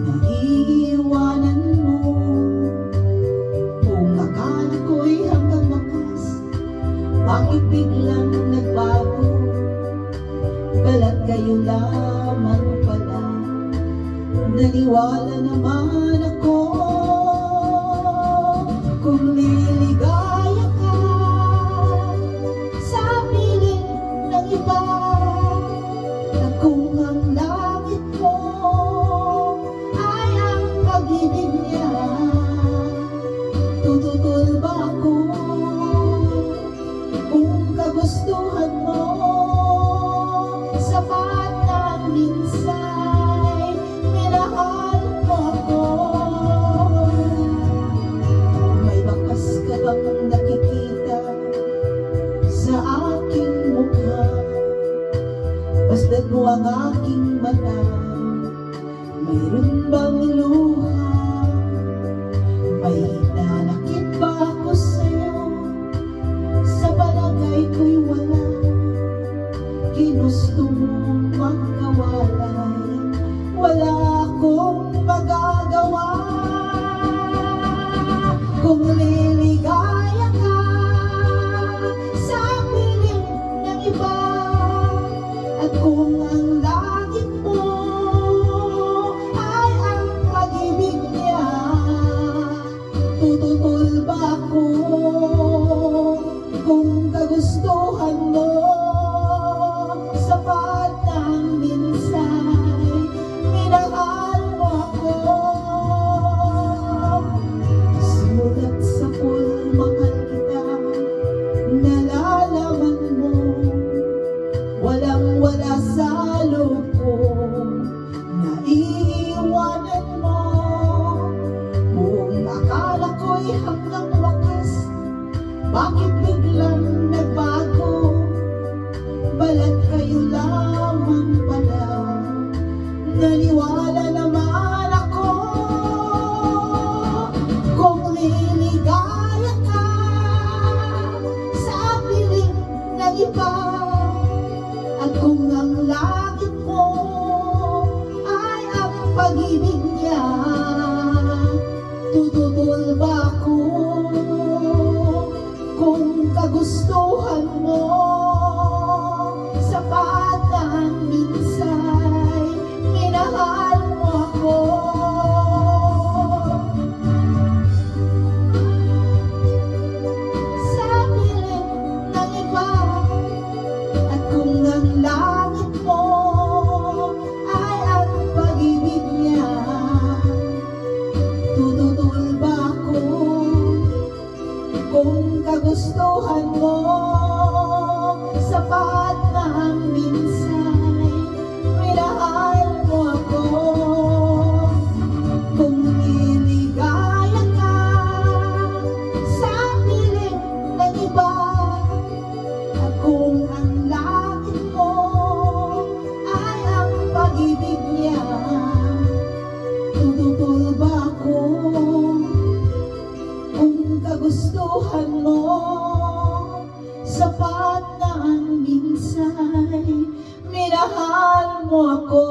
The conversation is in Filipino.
naiiwanan mo. Kung akala ko'y hanggang wakas, bakit biglang nagbago? Balat kayo lamang pala, naniwala naman ako. Kung liligaya ka sa piling ng iba, at kung ang langit mo ay ang pag-ibig niya, tututol ba ako kung kagustuhan mo? Sapat na minsay minahal mo ako. May bakas ka bang nakikita sa aking mukha? Basta't mo ang aking mata, mayroon bang luha? May hinanakit ba ako sa'yo? Sa palagay ko'y wala. Ginusto mong magkawalay, wala akong magagawa. Kung liligaya ka sa piling ng iba, at kung ang langit mo ay ang pag-ibig niya, tututol ba ako kung kagustuhan mo? Sapat ng minsay minahal mo ako. Simulat sa pulmakan kita, nalalaman mo, walang wala sa loob ko, naiiwanan mo. Kung akala ko'y hanggang wakas, bakit biglang nagbago? Balat kayo lamang pala, naniwala naman ako. Kung liligaya ka sa piling ng iba, at kung ang langit mo ay ang pag-ibig niya, tututol ba ako kung kagustuhan mo? Sapat ng minsay minahal mo ako. Sa piling ng iba, at kung ang langit mo ay ang pag-ibig niya, tututol ba ako kung kagustuhan mo? Sapat ng minsay minahal mo ako. Kung liligaya ka sa piling ng iba, at kung ang langit mo ay ang pag-ibig niya, tututol ba ako kung kagustuhan mo? Sapat ng minsay minahal mo ako.